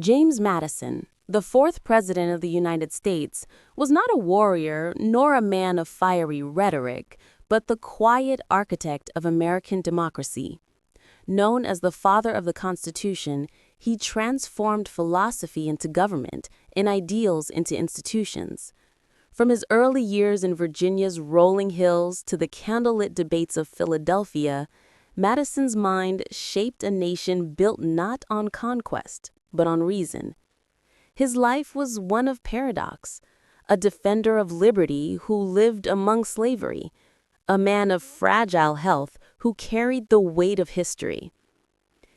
James Madison, the fourth President of the United States, was not a warrior nor a man of fiery rhetoric, but the quiet architect of American democracy. Known as the father of the Constitution, he transformed philosophy into government and ideals into institutions. From his early years in Virginia's rolling hills to the candlelit debates of Philadelphia, Madison's mind shaped a nation built not on conquest, but on reason. His life was one of paradox, a defender of liberty who lived among slavery, a man of fragile health who carried the weight of history.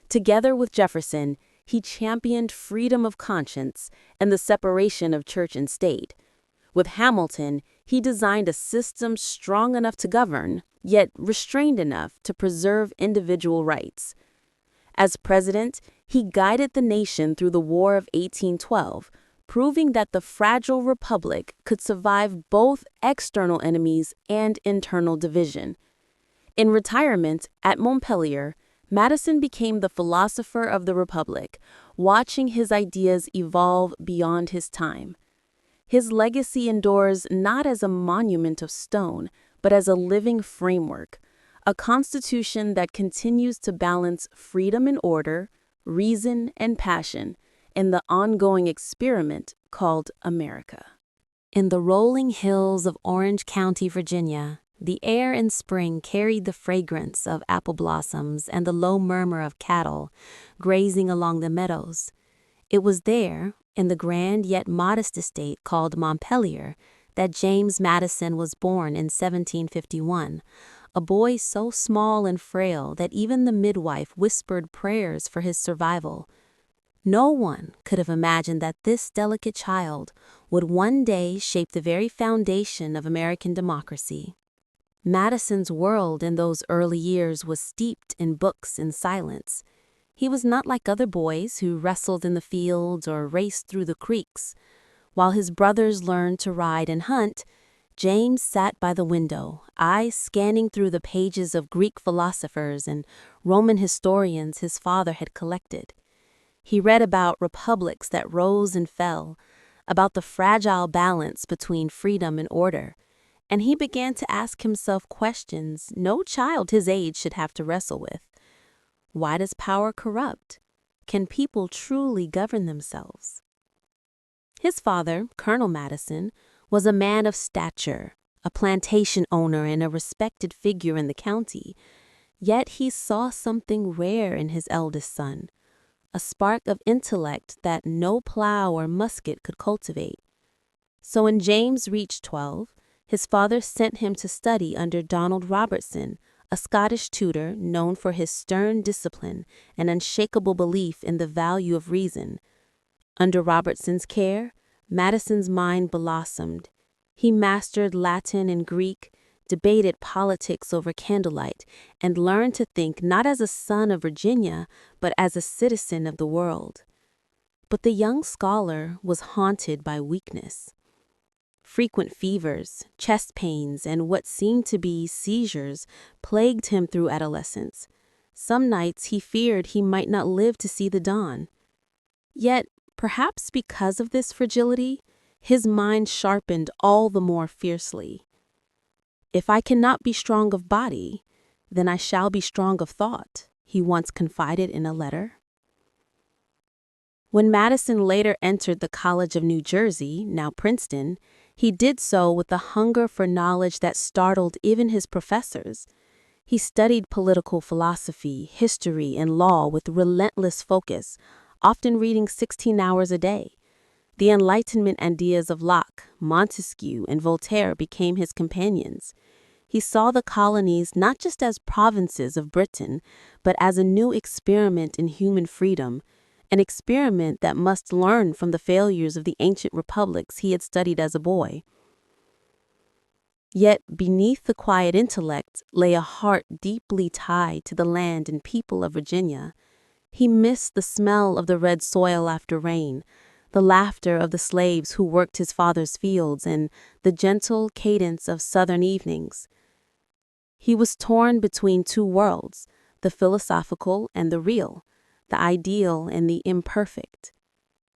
Together with Jefferson, he championed freedom of conscience and the separation of church and state. With Hamilton, he designed a system strong enough to govern, yet restrained enough to preserve individual rights. As president, he guided the nation through the War of 1812, proving that the fragile republic could survive both external enemies and internal division. In retirement at Montpelier, Madison became the philosopher of the Republic, watching his ideas evolve beyond his time. His legacy endures not as a monument of stone, but as a living framework, a constitution that continues to balance freedom and order, reason and passion, in the ongoing experiment called America. In the rolling hills of Orange County, Virginia, the air in spring carried the fragrance of apple blossoms and the low murmur of cattle grazing along the meadows. It was there, in the grand yet modest estate called Montpelier, that James Madison was born in 1751, a boy so small and frail that even the midwife whispered prayers for his survival. No one could have imagined that this delicate child would one day shape the very foundation of American democracy. Madison's world in those early years was steeped in books and silence. He was not like other boys who wrestled in the fields or raced through the creeks. While his brothers learned to ride and hunt, James sat by the window, eyes scanning through the pages of Greek philosophers and Roman historians his father had collected. He read about republics that rose and fell, about the fragile balance between freedom and order, and he began to ask himself questions no child his age should have to wrestle with. Why does power corrupt? Can people truly govern themselves? His father, Colonel Madison, was a man of stature, a plantation owner and a respected figure in the county. Yet he saw something rare in his eldest son, a spark of intellect that no plow or musket could cultivate. So when James reached 12, his father sent him to study under Donald Robertson, a Scottish tutor known for his stern discipline and unshakable belief in the value of reason. Under Robertson's care, Madison's mind blossomed. He mastered Latin and Greek, debated politics over candlelight, and learned to think not as a son of Virginia, but as a citizen of the world. But the young scholar was haunted by weakness. Frequent fevers, chest pains, and what seemed to be seizures plagued him through adolescence. Some nights he feared he might not live to see the dawn. Yet, perhaps because of this fragility, his mind sharpened all the more fiercely. "If I cannot be strong of body, then I shall be strong of thought," he once confided in a letter. When Madison later entered the College of New Jersey, now Princeton, he did so with a hunger for knowledge that startled even his professors. He studied political philosophy, history, and law with relentless focus, often reading 16 hours a day. The Enlightenment ideas of Locke, Montesquieu, and Voltaire became his companions. He saw the colonies not just as provinces of Britain, but as a new experiment in human freedom, an experiment that must learn from the failures of the ancient republics he had studied as a boy. Yet beneath the quiet intellect lay a heart deeply tied to the land and people of Virginia. He missed the smell of the red soil after rain, the laughter of the slaves who worked his father's fields, and the gentle cadence of southern evenings. He was torn between two worlds, the philosophical and the real, the ideal and the imperfect.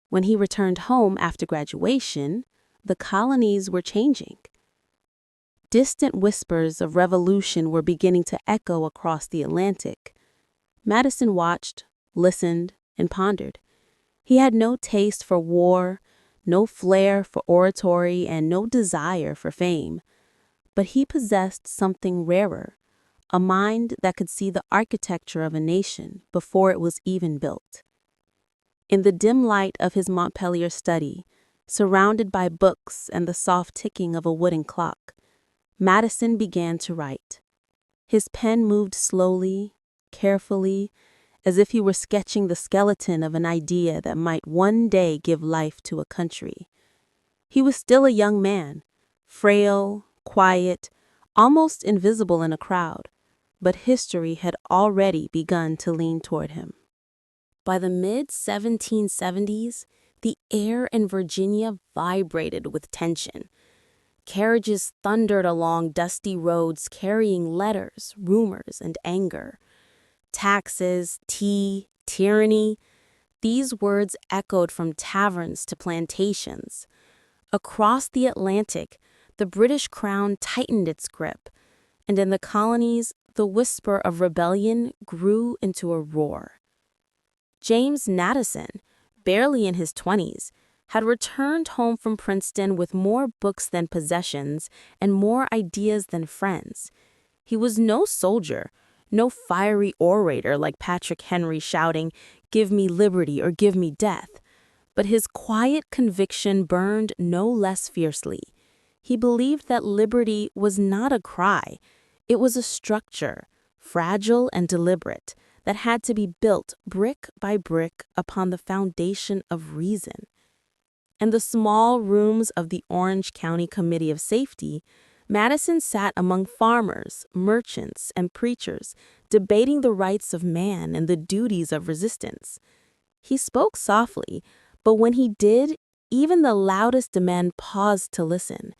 When he returned home after graduation, the colonies were changing. Distant whispers of revolution were beginning to echo across the Atlantic. Madison watched, listened, and pondered. He had no taste for war, no flair for oratory, and no desire for fame. But he possessed something rarer, a mind that could see the architecture of a nation before it was even built. In the dim light of his Montpelier study, surrounded by books and the soft ticking of a wooden clock, Madison began to write. His pen moved slowly, carefully, as if he were sketching the skeleton of an idea that might one day give life to a country. He was still a young man, frail, quiet, almost invisible in a crowd, but history had already begun to lean toward him. By the mid-1770s, the air in Virginia vibrated with tension. Carriages thundered along dusty roads carrying letters, rumors, and anger. Taxes, tea, tyranny, these words echoed from taverns to plantations. Across the Atlantic, the British crown tightened its grip, and in the colonies, the whisper of rebellion grew into a roar. James Madison, barely in his 20s, had returned home from Princeton with more books than possessions and more ideas than friends. He was no soldier, no fiery orator like Patrick Henry shouting, "Give me liberty or give me death." But his quiet conviction burned no less fiercely. He believed that liberty was not a cry. It was a structure, fragile and deliberate, that had to be built brick by brick upon the foundation of reason. In the small rooms of the Orange County Committee of Safety, Madison sat among farmers, merchants, and preachers, debating the rights of man and the duties of resistance. He spoke softly, but when he did, even the loudest men paused to listen.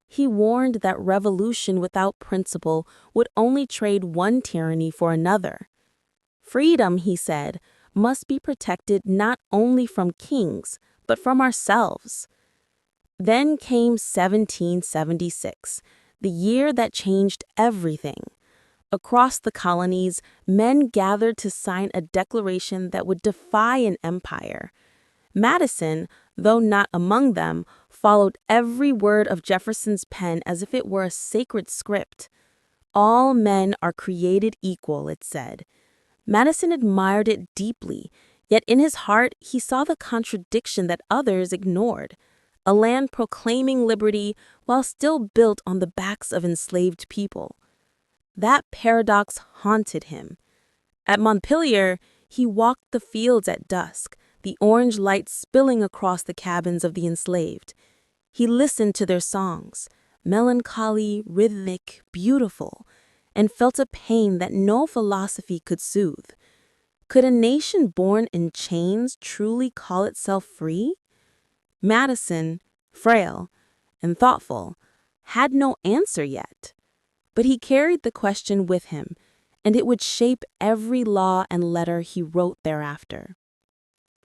He warned that revolution without principle would only trade one tyranny for another. Freedom, he said, must be protected not only from kings, but from ourselves. Then came 1776, the year that changed everything. Across the colonies, men gathered to sign a declaration that would defy an empire. Madison, though not among them, followed every word of Jefferson's pen as if it were a sacred script. All men are created equal, it said. Madison admired it deeply, yet in his heart he saw the contradiction that others ignored. A land proclaiming liberty while still built on the backs of enslaved people. That paradox haunted him. At Montpelier, he walked the fields at dusk, the orange light spilling across the cabins of the enslaved. He listened to their songs, melancholy, rhythmic, beautiful, and felt a pain that no philosophy could soothe. Could a nation born in chains truly call itself free? Madison, frail and thoughtful, had no answer yet. But he carried the question with him, and it would shape every law and letter he wrote thereafter.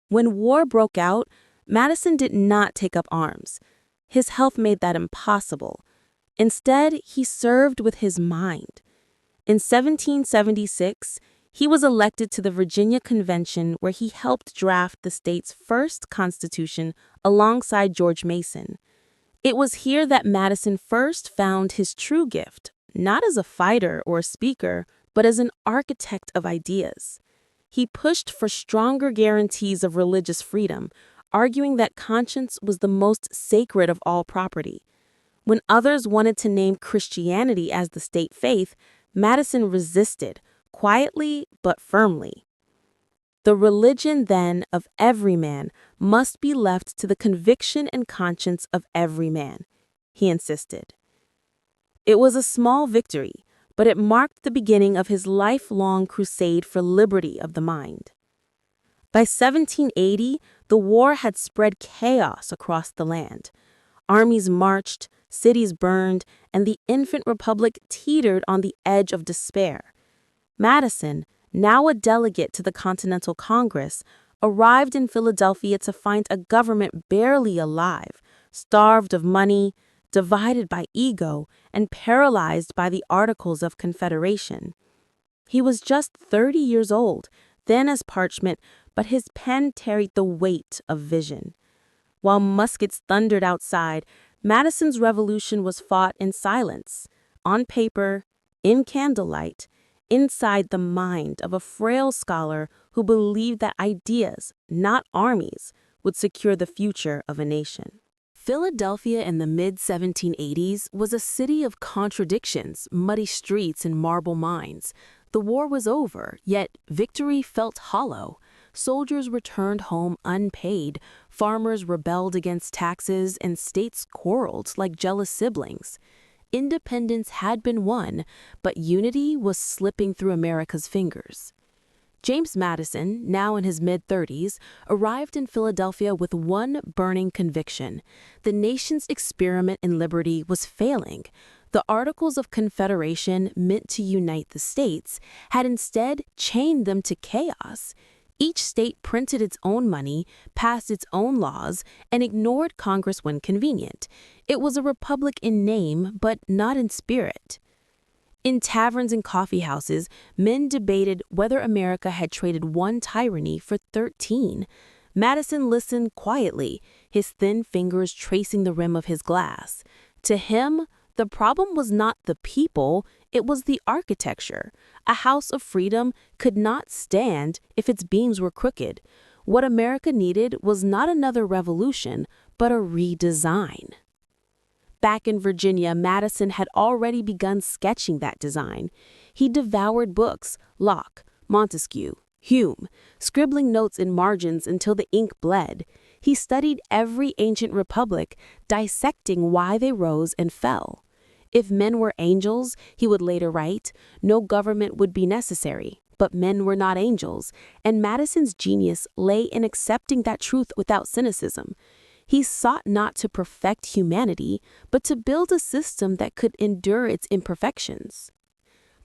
When war broke out, Madison did not take up arms. His health made that impossible. Instead, he served with his mind. In 1776, he was elected to the Virginia Convention, where he helped draft the state's first constitution alongside George Mason. It was here that Madison first found his true gift, not as a fighter or a speaker, but as an architect of ideas. He pushed for stronger guarantees of religious freedom, arguing that conscience was the most sacred of all property. When others wanted to name Christianity as the state faith, Madison resisted, quietly but firmly. The religion, then, of every man must be left to the conviction and conscience of every man, he insisted. It was a small victory, but it marked the beginning of his lifelong crusade for liberty of the mind. By 1780, the war had spread chaos across the land. Armies marched, cities burned, and the infant republic teetered on the edge of despair. Madison, now a delegate to the Continental Congress, arrived in Philadelphia to find a government barely alive, starved of money, divided by ego, and paralyzed by the Articles of Confederation. He was just 30 years old, thin as parchment, but his pen carried the weight of vision. While muskets thundered outside, Madison's revolution was fought in silence, on paper, in candlelight, inside the mind of a frail scholar who believed that ideas, not armies, would secure the future of a nation. Philadelphia in the mid-1780s was a city of contradictions, muddy streets, and marble mines. The war was over, yet victory felt hollow. Soldiers returned home unpaid, farmers rebelled against taxes, and states quarreled like jealous siblings. Independence had been won, but unity was slipping through America's fingers. James Madison, now in his mid-30s, arrived in Philadelphia with one burning conviction. The nation's experiment in liberty was failing. The Articles of Confederation, meant to unite the states, had instead chained them to chaos. Each state printed its own money, passed its own laws, and ignored Congress when convenient. It was a republic in name, but not in spirit. In taverns and coffee houses, men debated whether America had traded one tyranny for 13. Madison listened quietly, his thin fingers tracing the rim of his glass. To him, the problem was not the people, it was the architecture. A house of freedom could not stand if its beams were crooked. What America needed was not another revolution, but a redesign. Back in Virginia, Madison had already begun sketching that design. He devoured books, Locke, Montesquieu, Hume, scribbling notes in margins until the ink bled. He studied every ancient republic, dissecting why they rose and fell. If men were angels, he would later write, no government would be necessary, but men were not angels, and Madison's genius lay in accepting that truth without cynicism. He sought not to perfect humanity, but to build a system that could endure its imperfections.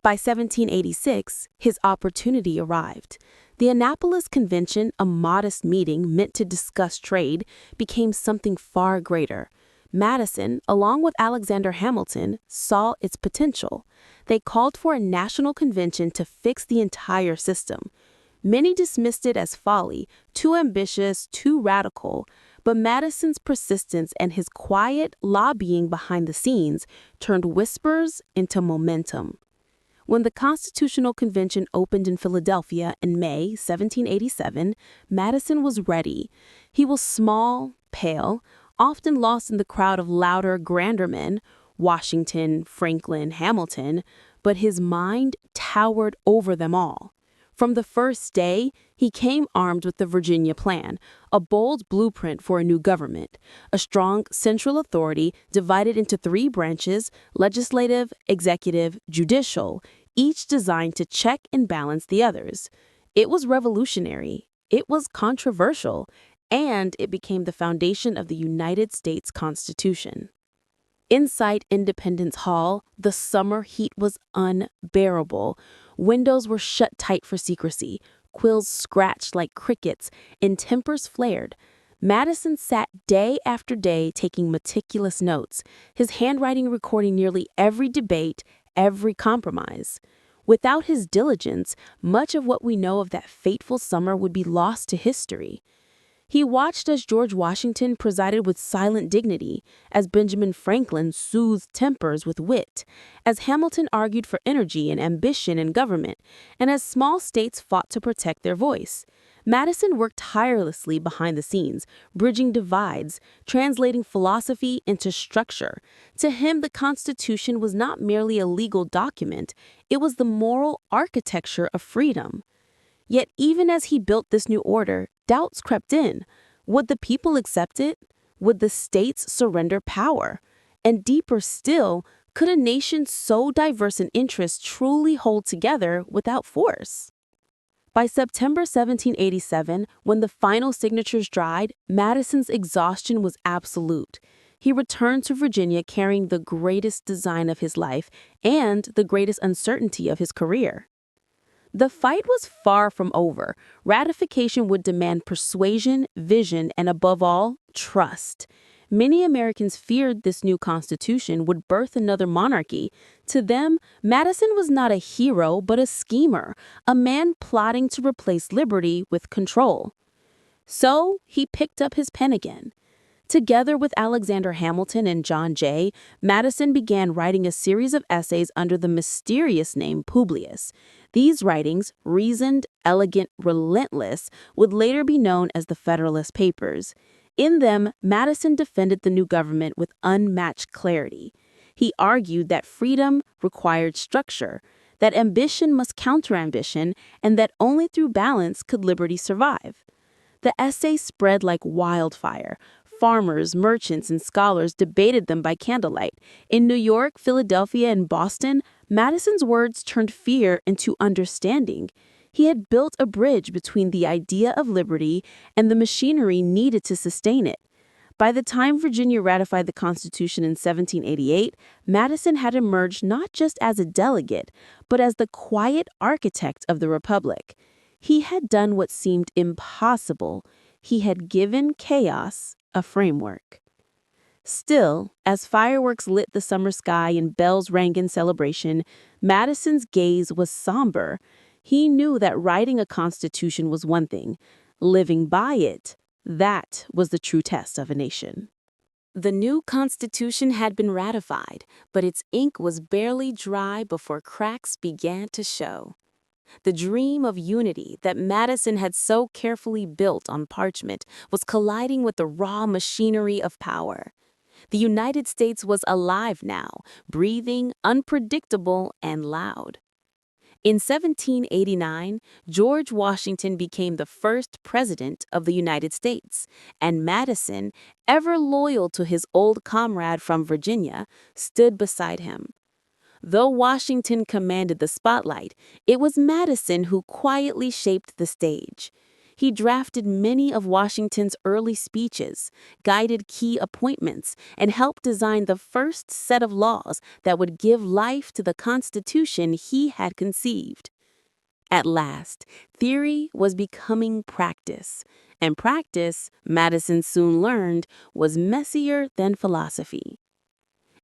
By 1786, his opportunity arrived. The Annapolis Convention, a modest meeting meant to discuss trade, became something far greater. Madison, along with Alexander Hamilton, saw its potential. They called for a national convention to fix the entire system. Many dismissed it as folly, too ambitious, too radical, but Madison's persistence and his quiet lobbying behind the scenes turned whispers into momentum. When the Constitutional Convention opened in Philadelphia in May 1787, Madison was ready. He was small, pale, often lost in the crowd of louder, grander men, Washington, Franklin, Hamilton, but his mind towered over them all. From the first day, he came armed with the Virginia Plan, a bold blueprint for a new government, a strong central authority divided into 3 branches, legislative, executive, judicial, each designed to check and balance the others. It was revolutionary, it was controversial, and it became the foundation of the United States Constitution. Inside Independence Hall, the summer heat was unbearable. Windows were shut tight for secrecy, quills scratched like crickets, and tempers flared. Madison sat day after day taking meticulous notes, his handwriting recording nearly every debate, every compromise. Without his diligence, much of what we know of that fateful summer would be lost to history. He watched as George Washington presided with silent dignity, as Benjamin Franklin soothed tempers with wit, as Hamilton argued for energy and ambition in government, and as small states fought to protect their voice. Madison worked tirelessly behind the scenes, bridging divides, translating philosophy into structure. To him, the Constitution was not merely a legal document, it was the moral architecture of freedom. Yet even as he built this new order, doubts crept in. Would the people accept it? Would the states surrender power? And deeper still, could a nation so diverse in interests truly hold together without force? By September 1787, when the final signatures dried, Madison's exhaustion was absolute. He returned to Virginia carrying the greatest design of his life and the greatest uncertainty of his career. The fight was far from over. Ratification would demand persuasion, vision, and above all, trust. Many Americans feared this new constitution would birth another monarchy. To them, Madison was not a hero but a schemer, a man plotting to replace liberty with control. So he picked up his pen again. Together with Alexander Hamilton and John Jay, Madison began writing a series of essays under the mysterious name Publius. These writings, reasoned, elegant, relentless, would later be known as the Federalist Papers. In them, Madison defended the new government with unmatched clarity. He argued that freedom required structure, that ambition must counter ambition, and that only through balance could liberty survive. The essays spread like wildfire. Farmers, merchants, and scholars debated them by candlelight. In New York, Philadelphia, and Boston, Madison's words turned fear into understanding. He had built a bridge between the idea of liberty and the machinery needed to sustain it. By the time Virginia ratified the Constitution in 1788, Madison had emerged not just as a delegate, but as the quiet architect of the Republic. He had done what seemed impossible. He had given chaos a framework. Still, as fireworks lit the summer sky and bells rang in celebration, Madison's gaze was somber. He knew that writing a constitution was one thing. Living by it, that was the true test of a nation. The new constitution had been ratified, but its ink was barely dry before cracks began to show. The dream of unity that Madison had so carefully built on parchment was colliding with the raw machinery of power. The United States was alive now, breathing, unpredictable, and loud. In 1789, George Washington became the first president of the United States, and Madison, ever loyal to his old comrade from Virginia, stood beside him. Though Washington commanded the spotlight, it was Madison who quietly shaped the stage. He drafted many of Washington's early speeches, guided key appointments, and helped design the first set of laws that would give life to the Constitution he had conceived. At last, theory was becoming practice, and practice, Madison soon learned, was messier than philosophy.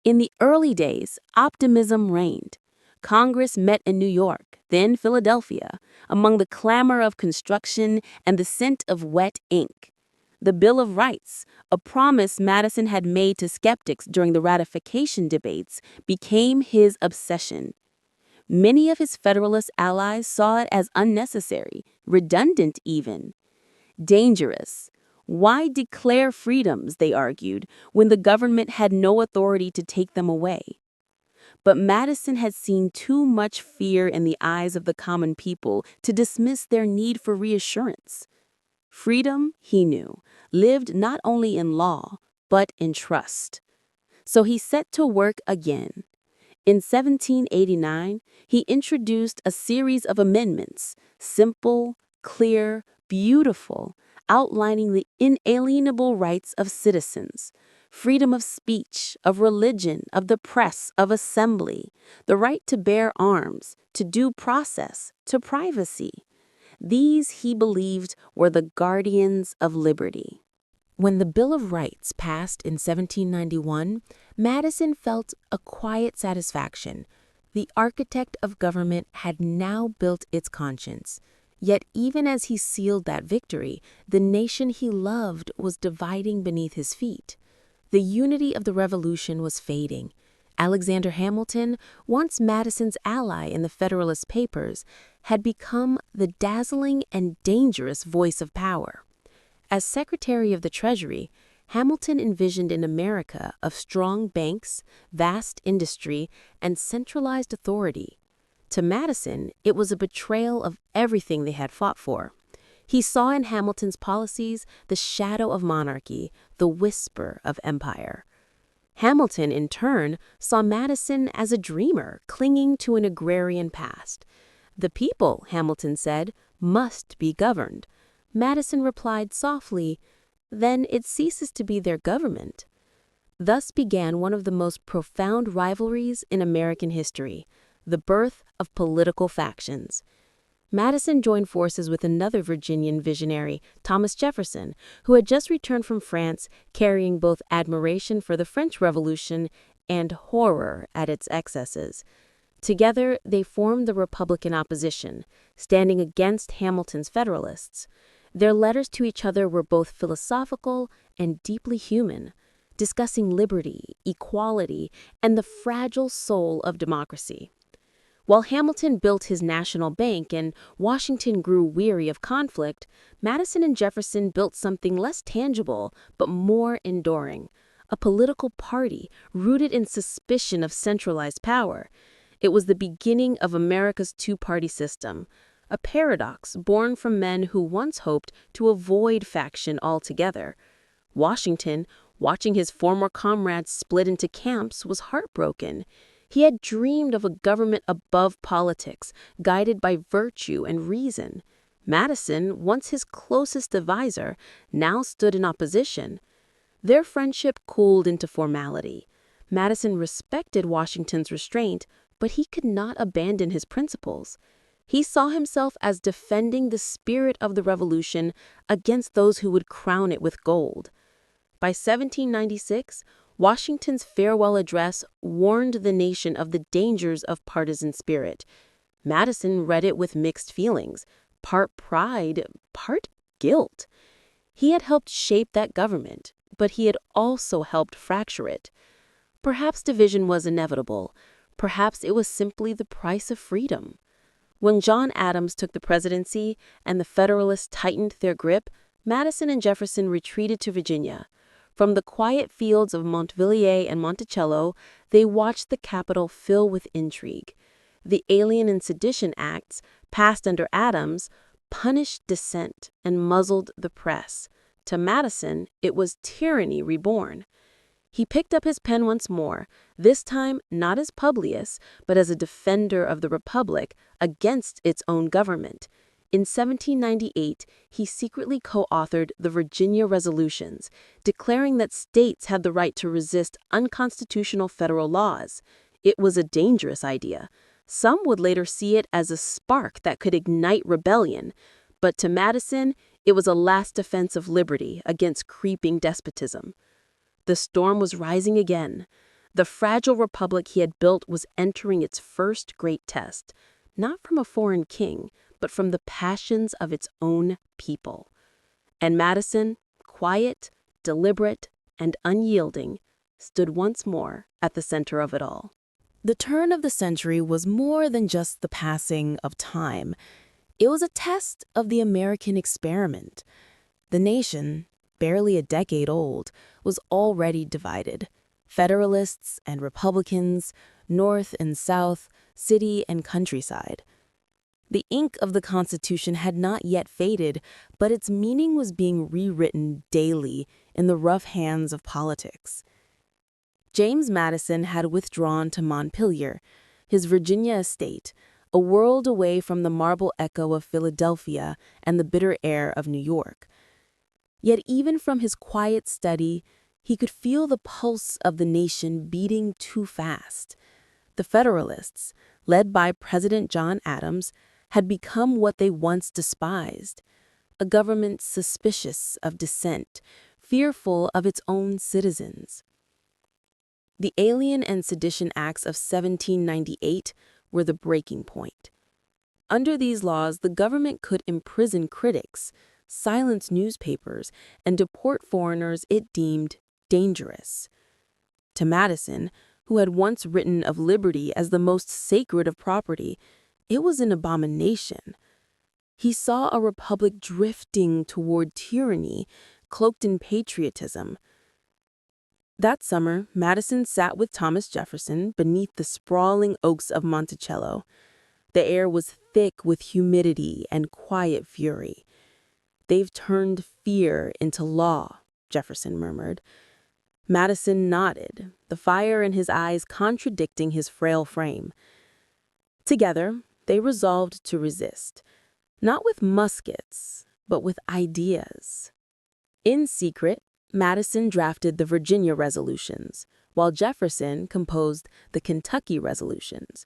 In the early days, optimism reigned. Congress met in New York, then Philadelphia, among the clamor of construction and the scent of wet ink. The Bill of Rights, a promise Madison had made to skeptics during the ratification debates, became his obsession. Many of his Federalist allies saw it as unnecessary, redundant even. Dangerous. Why declare freedoms, they argued, when the government had no authority to take them away? But Madison had seen too much fear in the eyes of the common people to dismiss their need for reassurance. Freedom, he knew, lived not only in law, but in trust. So he set to work again. In 1789, he introduced a series of amendments, simple, clear, beautiful, outlining the inalienable rights of citizens, freedom of speech, of religion, of the press, of assembly, the right to bear arms, to due process, to privacy. These, he believed, were the guardians of liberty. When the Bill of Rights passed in 1791, Madison felt a quiet satisfaction. The architect of government had now built its conscience. Yet even as he sealed that victory, the nation he loved was dividing beneath his feet. The unity of the Revolution was fading. Alexander Hamilton, once Madison's ally in the Federalist Papers, had become the dazzling and dangerous voice of power. As Secretary of the Treasury, Hamilton envisioned an America of strong banks, vast industry, and centralized authority. To Madison, it was a betrayal of everything they had fought for. He saw in Hamilton's policies the shadow of monarchy, the whisper of empire. Hamilton, in turn, saw Madison as a dreamer clinging to an agrarian past. The people, Hamilton said, must be governed. Madison replied softly, then it ceases to be their government. Thus began one of the most profound rivalries in American history, the birth of political factions. Madison joined forces with another Virginian visionary, Thomas Jefferson, who had just returned from France carrying both admiration for the French Revolution and horror at its excesses. Together, they formed the Republican opposition, standing against Hamilton's Federalists. Their letters to each other were both philosophical and deeply human, discussing liberty, equality, and the fragile soul of democracy. While Hamilton built his national bank and Washington grew weary of conflict, Madison and Jefferson built something less tangible but more enduring, a political party rooted in suspicion of centralized power. It was the beginning of America's two-party system, a paradox born from men who once hoped to avoid faction altogether. Washington, watching his former comrades split into camps, was heartbroken. He had dreamed of a government above politics, guided by virtue and reason. Madison, once his closest advisor, now stood in opposition. Their friendship cooled into formality. Madison respected Washington's restraint, but he could not abandon his principles. He saw himself as defending the spirit of the Revolution against those who would crown it with gold. By 1796, Washington's farewell address warned the nation of the dangers of partisan spirit. Madison read it with mixed feelings, part pride, part guilt. He had helped shape that government, but he had also helped fracture it. Perhaps division was inevitable. Perhaps it was simply the price of freedom. When John Adams took the presidency and the Federalists tightened their grip, Madison and Jefferson retreated to Virginia. From the quiet fields of Montevilliers and Monticello, they watched the capital fill with intrigue. The Alien and Sedition Acts, passed under Adams, punished dissent and muzzled the press. To Madison, it was tyranny reborn. He picked up his pen once more, this time not as Publius, but as a defender of the Republic against its own government. In 1798, he secretly co-authored the Virginia Resolutions, declaring that states had the right to resist unconstitutional federal laws. It was a dangerous idea. Some would later see it as a spark that could ignite rebellion, but to Madison, it was a last defense of liberty against creeping despotism. The storm was rising again. The fragile republic he had built was entering its first great test, not from a foreign king, but from the passions of its own people. And Madison, quiet, deliberate, and unyielding, stood once more at the center of it all. The turn of the century was more than just the passing of time. It was a test of the American experiment. The nation, barely a decade old, was already divided. Federalists and Republicans, North and South, city and countryside. The ink of the Constitution had not yet faded, but its meaning was being rewritten daily in the rough hands of politics. James Madison had withdrawn to Montpelier, his Virginia estate, a world away from the marble echo of Philadelphia and the bitter air of New York. Yet even from his quiet study, he could feel the pulse of the nation beating too fast. The Federalists, led by President John Adams, had become what they once despised, a government suspicious of dissent, fearful of its own citizens. The Alien and Sedition Acts of 1798 were the breaking point. Under these laws, the government could imprison critics, silence newspapers, and deport foreigners it deemed dangerous. To Madison, who had once written of liberty as the most sacred of property, it was an abomination. He saw a republic drifting toward tyranny, cloaked in patriotism. That summer, Madison sat with Thomas Jefferson beneath the sprawling oaks of Monticello. The air was thick with humidity and quiet fury. "They've turned fear into law," Jefferson murmured. Madison nodded, the fire in his eyes contradicting his frail frame. Together, they resolved to resist, not with muskets, but with ideas. In secret, Madison drafted the Virginia Resolutions, while Jefferson composed the Kentucky Resolutions.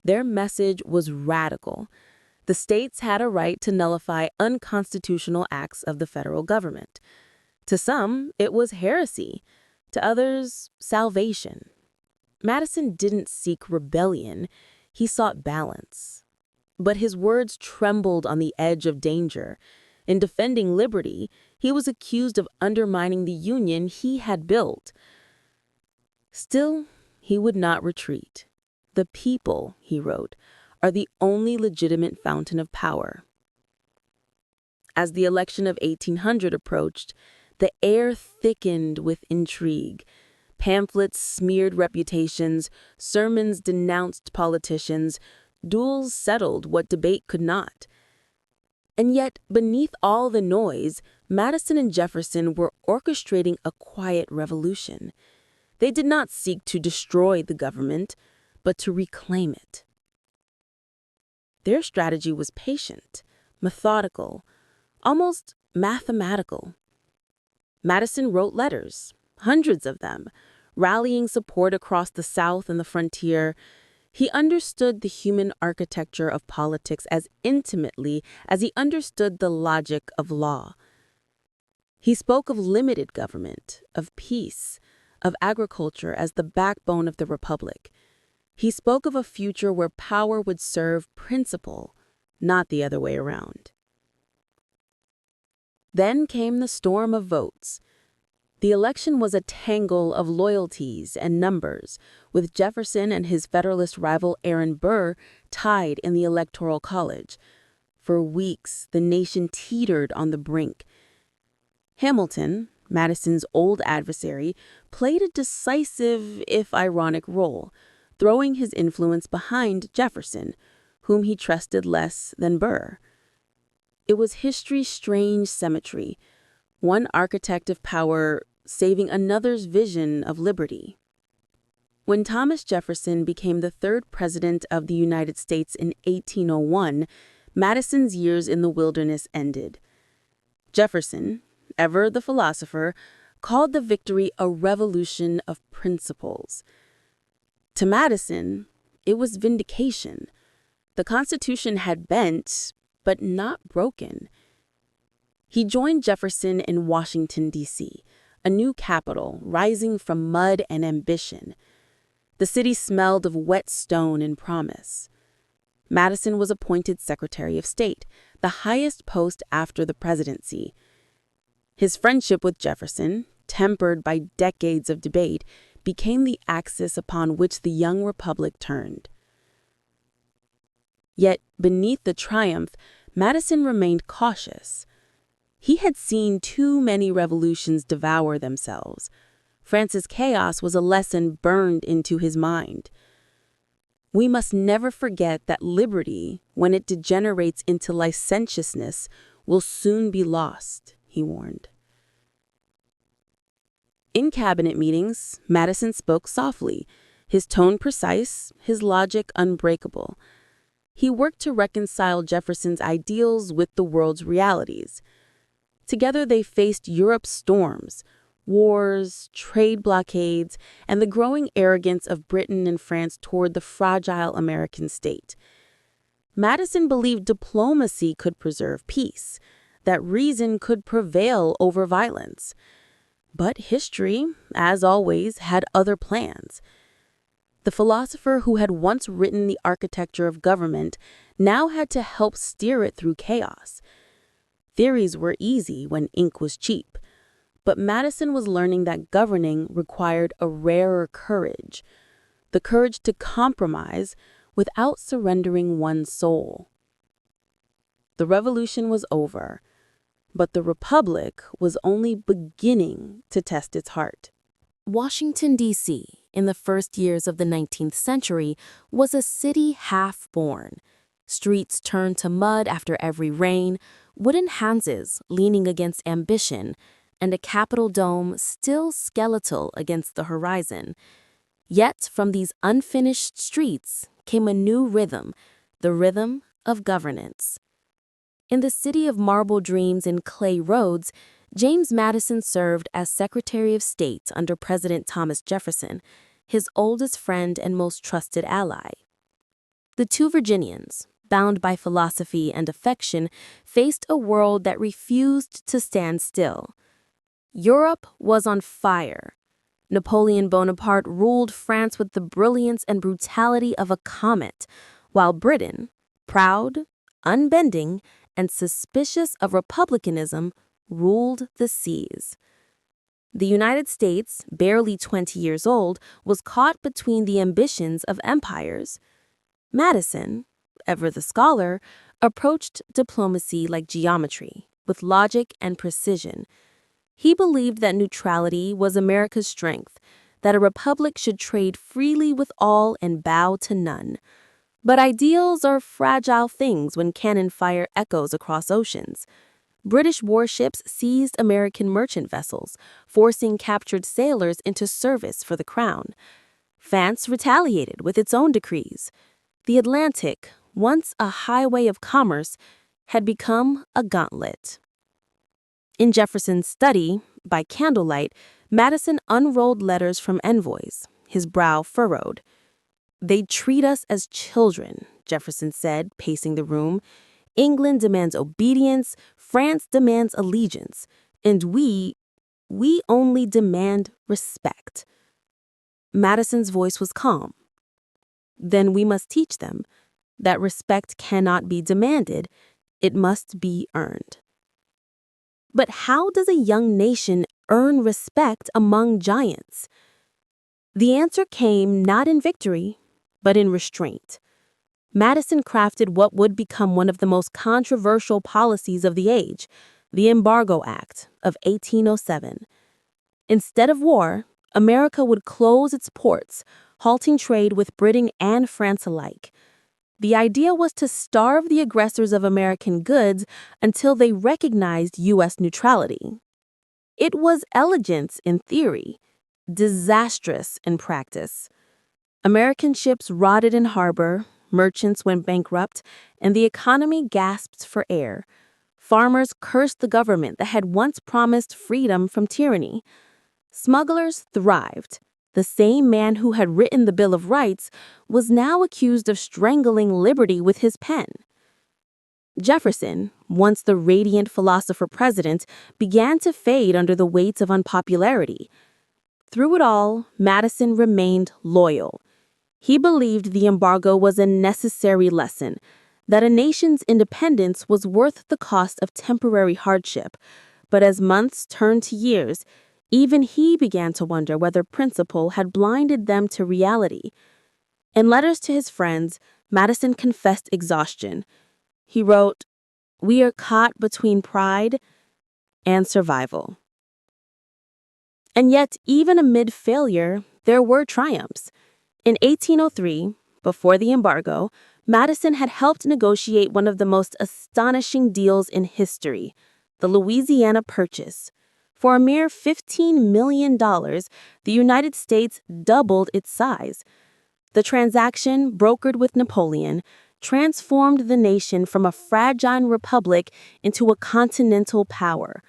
Their message was radical. The states had a right to nullify unconstitutional acts of the federal government. To some, it was heresy. To others, salvation. Madison didn't seek rebellion. He sought balance. But his words trembled on the edge of danger. In defending liberty, he was accused of undermining the union he had built. Still, he would not retreat. The people, he wrote, are the only legitimate fountain of power. As the election of 1800 approached, the air thickened with intrigue. Pamphlets smeared reputations, sermons denounced politicians, duels settled what debate could not. And yet, beneath all the noise, Madison and Jefferson were orchestrating a quiet revolution. They did not seek to destroy the government, but to reclaim it. Their strategy was patient, methodical, almost mathematical. Madison wrote letters, hundreds of them, rallying support across the South and the frontier. He understood the human architecture of politics as intimately as he understood the logic of law. He spoke of limited government, of peace, of agriculture as the backbone of the republic. He spoke of a future where power would serve principle, not the other way around. Then came the storm of votes. The election was a tangle of loyalties and numbers, with Jefferson and his Federalist rival Aaron Burr tied in the Electoral College. For weeks, the nation teetered on the brink. Hamilton, Madison's old adversary, played a decisive, if ironic, role, throwing his influence behind Jefferson, whom he trusted less than Burr. It was history's strange symmetry, one architect of power saving another's vision of liberty. When Thomas Jefferson became the third president of the United States in 1801, Madison's years in the wilderness ended. Jefferson, ever the philosopher, called the victory a revolution of principles. To Madison, it was vindication. The Constitution had bent, but not broken. He joined Jefferson in Washington, D.C., a new capital rising from mud and ambition. The city smelled of wet stone and promise. Madison was appointed Secretary of State, the highest post after the presidency. His friendship with Jefferson, tempered by decades of debate, became the axis upon which the young republic turned. Yet, beneath the triumph, Madison remained cautious. He had seen too many revolutions devour themselves. France's chaos was a lesson burned into his mind. We must never forget that liberty, when it degenerates into licentiousness, will soon be lost, he warned. In cabinet meetings, Madison spoke softly, his tone precise, his logic unbreakable. He worked to reconcile Jefferson's ideals with the world's realities. Together they faced Europe's storms, wars, trade blockades, and the growing arrogance of Britain and France toward the fragile American state. Madison believed diplomacy could preserve peace, that reason could prevail over violence. But history, as always, had other plans. The philosopher who had once written the architecture of government now had to help steer it through chaos. Theories were easy when ink was cheap, but Madison was learning that governing required a rarer courage, the courage to compromise without surrendering one's soul. The revolution was over, but the republic was only beginning to test its heart. Washington, D.C., in the first years of the 19th century, was a city half-born. Streets turned to mud after every rain, wooden houses leaning against ambition, and a Capitol dome still skeletal against the horizon. Yet from these unfinished streets came a new rhythm, the rhythm of governance. In the city of marble dreams and clay roads, James Madison served as Secretary of State under President Thomas Jefferson, his oldest friend and most trusted ally. The two Virginians, bound by philosophy and affection, faced a world that refused to stand still. Europe was on fire. Napoleon Bonaparte ruled France with the brilliance and brutality of a comet, while Britain, proud, unbending, and suspicious of republicanism, ruled the seas. The United States, barely 20 years old, was caught between the ambitions of empires. Madison, ever the scholar, approached diplomacy like geometry, with logic and precision. He believed that neutrality was America's strength, that a republic should trade freely with all and bow to none. But ideals are fragile things when cannon fire echoes across oceans. British warships seized American merchant vessels, forcing captured sailors into service for the crown. France retaliated with its own decrees. The Atlantic, once a highway of commerce, had become a gauntlet. In Jefferson's study, by candlelight, Madison unrolled letters from envoys, his brow furrowed. "They treat us as children," Jefferson said, pacing the room. "England demands obedience, France demands allegiance, and we only demand respect." Madison's voice was calm. "Then we must teach them that respect cannot be demanded, it must be earned." But how does a young nation earn respect among giants? The answer came not in victory, but in restraint. Madison crafted what would become one of the most controversial policies of the age, the Embargo Act of 1807. Instead of war, America would close its ports, halting trade with Britain and France alike. The idea was to starve the aggressors of American goods until they recognized U.S. neutrality. It was elegant in theory, disastrous in practice. American ships rotted in harbor, merchants went bankrupt, and the economy gasped for air. Farmers cursed the government that had once promised freedom from tyranny. Smugglers thrived. The same man who had written the Bill of Rights was now accused of strangling liberty with his pen. Jefferson, once the radiant philosopher president, began to fade under the weight of unpopularity. Through it all, Madison remained loyal. He believed the embargo was a necessary lesson, that a nation's independence was worth the cost of temporary hardship. But as months turned to years, even he began to wonder whether principle had blinded them to reality. In letters to his friends, Madison confessed exhaustion. He wrote, "We are caught between pride and survival." And yet, even amid failure, there were triumphs. In 1803, before the embargo, Madison had helped negotiate one of the most astonishing deals in history, the Louisiana Purchase. For a mere $15 million, the United States doubled its size. The transaction, brokered with Napoleon, transformed the nation from a fragile republic into a continental power.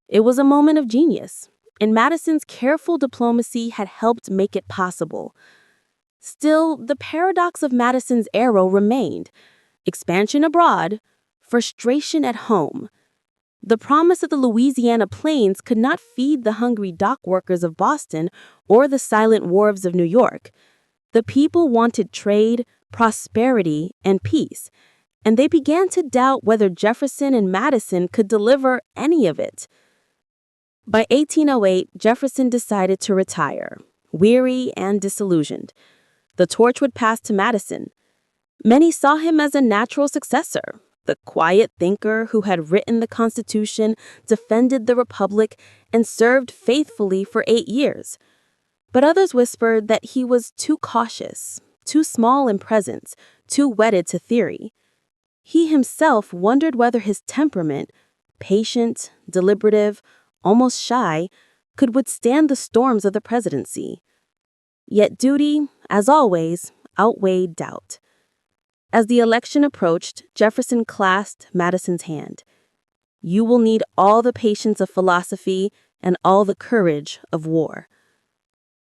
It was a moment of genius, and Madison's careful diplomacy had helped make it possible. Still, the paradox of Madison's arrow remained: expansion abroad, frustration at home. The promise of the Louisiana plains could not feed the hungry dock workers of Boston or the silent wharves of New York. The people wanted trade, prosperity, and peace, and they began to doubt whether Jefferson and Madison could deliver any of it. By 1808, Jefferson decided to retire, weary and disillusioned. The torch would pass to Madison. Many saw him as a natural successor, the quiet thinker who had written the Constitution, defended the Republic, and served faithfully for 8 years. But others whispered that he was too cautious, too small in presence, too wedded to theory. He himself wondered whether his temperament, patient, deliberative, almost shy, could withstand the storms of the presidency. Yet duty, as always, outweighed doubt. As the election approached, Jefferson clasped Madison's hand. "You will need all the patience of philosophy and all the courage of war."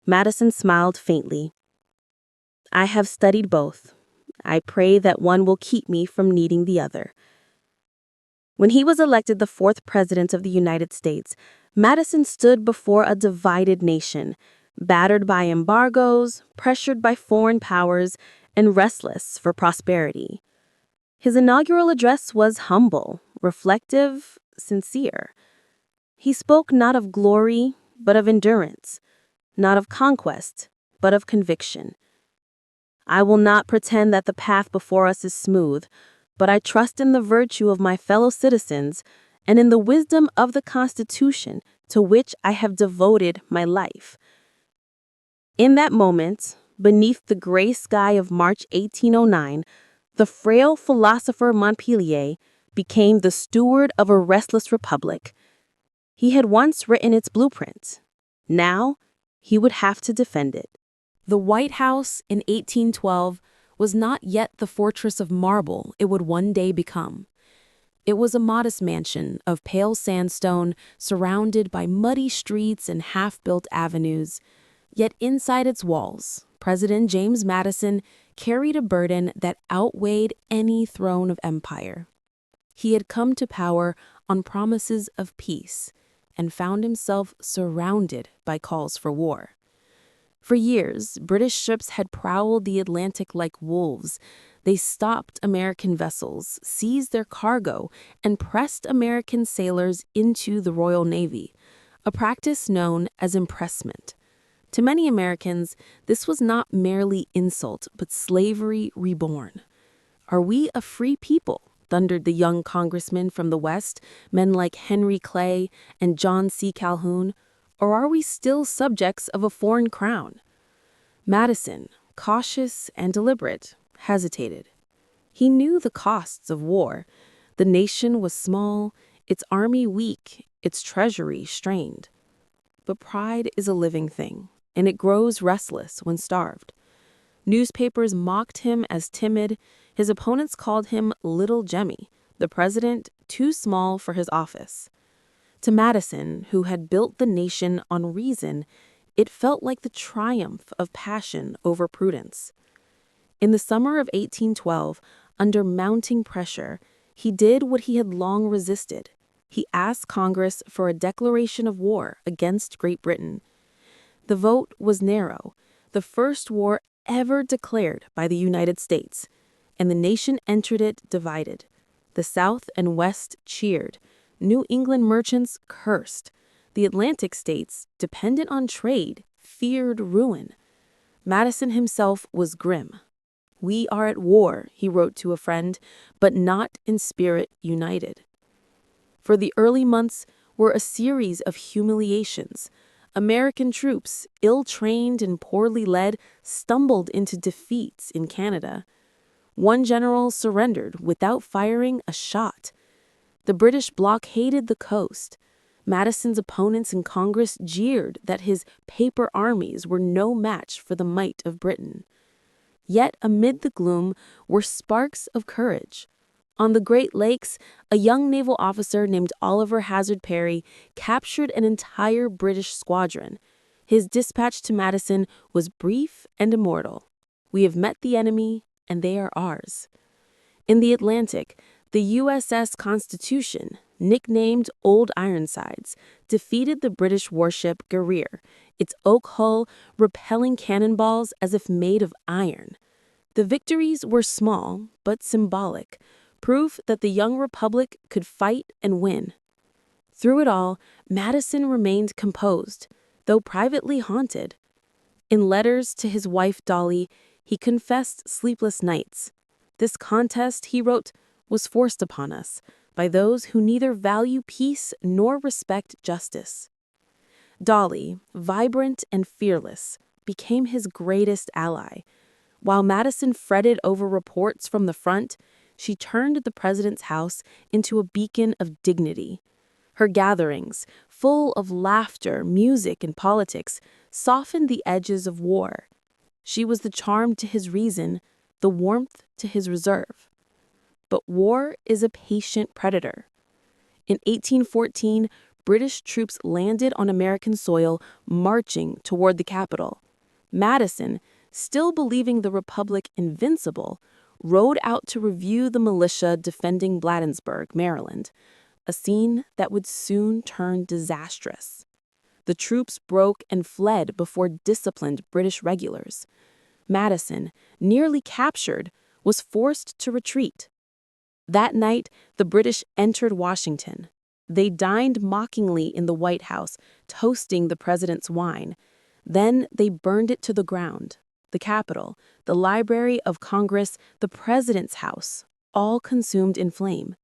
Madison smiled faintly. "I have studied both, I pray that one will keep me from needing the other. When he was elected the fourth president of the United States, Madison stood before a divided nation, battered by embargoes, pressured by foreign powers, and restless for prosperity. His inaugural address was humble, reflective, sincere. He spoke not of glory, but of endurance, not of conquest, but of conviction. I will not pretend that the path before us is smooth, but I trust in the virtue of my fellow citizens and in the wisdom of the Constitution to which I have devoted my life. In that moment, beneath the gray sky of March 1809, the frail philosopher Montpelier became the steward of a restless republic. He had once written its blueprint. Now, he would have to defend it. The White House in 1812 was not yet the fortress of marble it would one day become. It was a modest mansion of pale sandstone surrounded by muddy streets and half-built avenues. Yet inside its walls, President James Madison carried a burden that outweighed any throne of empire. He had come to power on promises of peace and found himself surrounded by calls for war. For years, British ships had prowled the Atlantic like wolves. They stopped American vessels, seized their cargo, and pressed American sailors into the Royal Navy, a practice known as impressment. To many Americans, this was not merely insult, but slavery reborn. "Are we a free people?" thundered the young congressmen from the West, men like Henry Clay and John C. Calhoun, "or are we still subjects of a foreign crown?" Madison, cautious and deliberate, hesitated. He knew the costs of war. The nation was small, its army weak, its treasury strained. But pride is a living thing, and it grows restless when starved. Newspapers mocked him as timid. His opponents called him Little Jemmy, the president too small for his office. To Madison, who had built the nation on reason, it felt like the triumph of passion over prudence. In the summer of 1812, under mounting pressure, he did what he had long resisted. He asked Congress for a declaration of war against Great Britain. The vote was narrow, the first war ever declared by the United States, and the nation entered it divided. The South and West cheered. New England merchants cursed. The Atlantic states, dependent on trade, feared ruin. Madison himself was grim. "We are at war," he wrote to a friend, "but not in spirit united." For the early months were a series of humiliations. American troops, ill-trained and poorly led, stumbled into defeats in Canada. One general surrendered without firing a shot. The British blockaded the coast. Madison's opponents in Congress jeered that his paper armies were no match for the might of Britain. Yet amid the gloom were sparks of courage. On the Great Lakes, a young naval officer named Oliver Hazard Perry captured an entire British squadron. His dispatch to Madison was brief and immortal. "We have met the enemy, and they are ours." In the Atlantic, the USS Constitution, nicknamed Old Ironsides, defeated the British warship Guerriere, its oak hull repelling cannonballs as if made of iron. The victories were small, but symbolic, proof that the young republic could fight and win. Through it all, Madison remained composed, though privately haunted. In letters to his wife Dolly, he confessed sleepless nights. "This contest," he wrote, "was forced upon us by those who neither value peace nor respect justice." Dolly, vibrant and fearless, became his greatest ally. While Madison fretted over reports from the front, she turned the president's house into a beacon of dignity. Her gatherings, full of laughter, music, and politics, softened the edges of war. She was the charm to his reason, the warmth to his reserve. But war is a patient predator. In 1814, British troops landed on American soil, marching toward the capital. Madison, still believing the Republic invincible, rode out to review the militia defending Bladensburg, Maryland, a scene that would soon turn disastrous. The troops broke and fled before disciplined British regulars. Madison, nearly captured, was forced to retreat. That night, the British entered Washington. They dined mockingly in the White House, toasting the president's wine. Then they burned it to the ground. The Capitol, the Library of Congress, the president's house, all consumed in flame.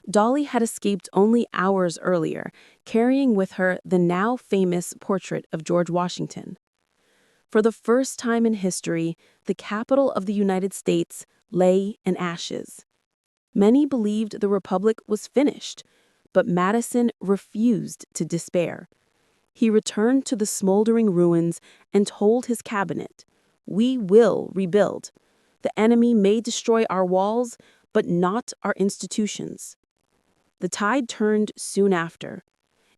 Dolly had escaped only hours earlier, carrying with her the now famous portrait of George Washington. For the first time in history, the capital of the United States lay in ashes. Many believed the Republic was finished, but Madison refused to despair. He returned to the smoldering ruins and told his cabinet, "We will rebuild. The enemy may destroy our walls, but not our institutions." The tide turned soon after.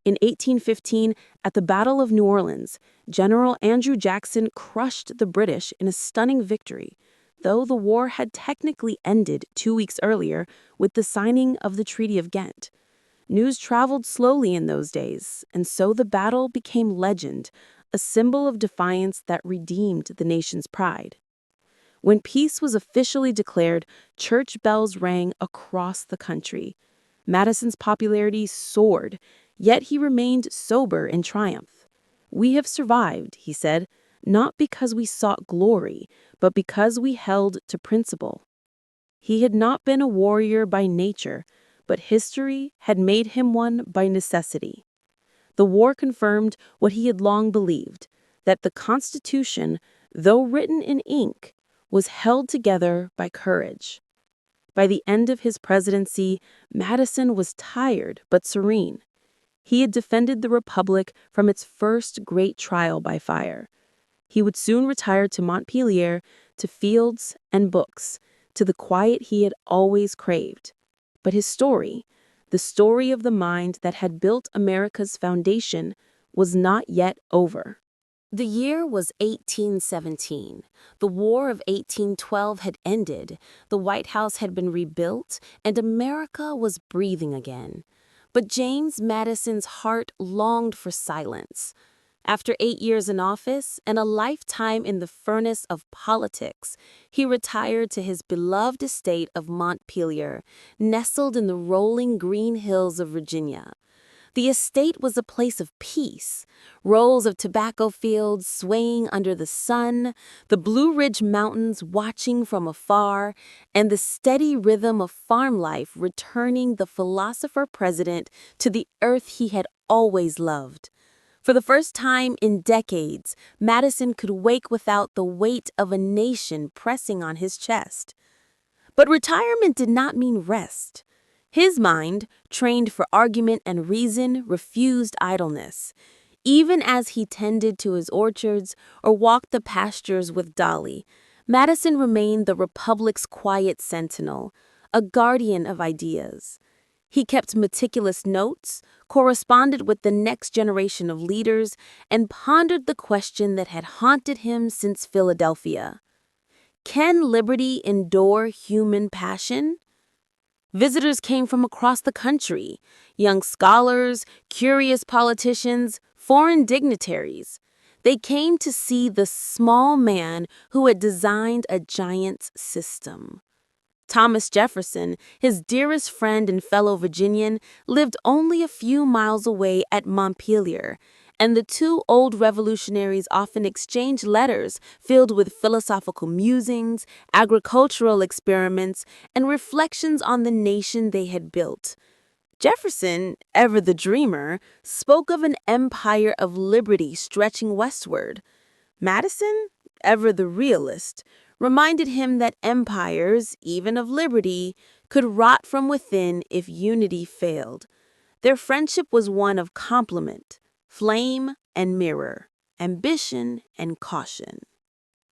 In 1815, at the Battle of New Orleans, General Andrew Jackson crushed the British in a stunning victory, though the war had technically ended 2 weeks earlier with the signing of the Treaty of Ghent. News traveled slowly in those days, and so the battle became legend, a symbol of defiance that redeemed the nation's pride. When peace was officially declared, church bells rang across the country. Madison's popularity soared, yet he remained sober in triumph. "We have survived," he said, "not because we sought glory, but because we held to principle." He had not been a warrior by nature, but history had made him one by necessity. The war confirmed what he had long believed, that the Constitution, though written in ink, was held together by courage. By the end of his presidency, Madison was tired but serene. He had defended the Republic from its first great trial by fire. He would soon retire to Montpelier, to fields and books, to the quiet he had always craved. But his story, the story of the mind that had built America's foundation, was not yet over. The year was 1817. The War of 1812 had ended, the White House had been rebuilt, and America was breathing again. But James Madison's heart longed for silence. After 8 years in office and a lifetime in the furnace of politics, he retired to his beloved estate of Montpelier, nestled in the rolling green hills of Virginia. The estate was a place of peace, rows of tobacco fields swaying under the sun, the Blue Ridge Mountains watching from afar, and the steady rhythm of farm life returning the philosopher-president to the earth he had always loved. For the first time in decades, Madison could wake without the weight of a nation pressing on his chest. But retirement did not mean rest. His mind, trained for argument and reason, refused idleness. Even as he tended to his orchards or walked the pastures with Dolly, Madison remained the Republic's quiet sentinel, a guardian of ideas. He kept meticulous notes, corresponded with the next generation of leaders, and pondered the question that had haunted him since Philadelphia. Can liberty endure human passion? Visitors came from across the country, young scholars, curious politicians, foreign dignitaries. They came to see the small man who had designed a giant's system. Thomas Jefferson, his dearest friend and fellow Virginian, lived only a few miles away at Montpelier, and the two old revolutionaries often exchanged letters filled with philosophical musings, agricultural experiments, and reflections on the nation they had built. Jefferson, ever the dreamer, spoke of an empire of liberty stretching westward. Madison, ever the realist, reminded him that empires, even of liberty, could rot from within if unity failed. Their friendship was one of complement, flame and mirror, ambition and caution.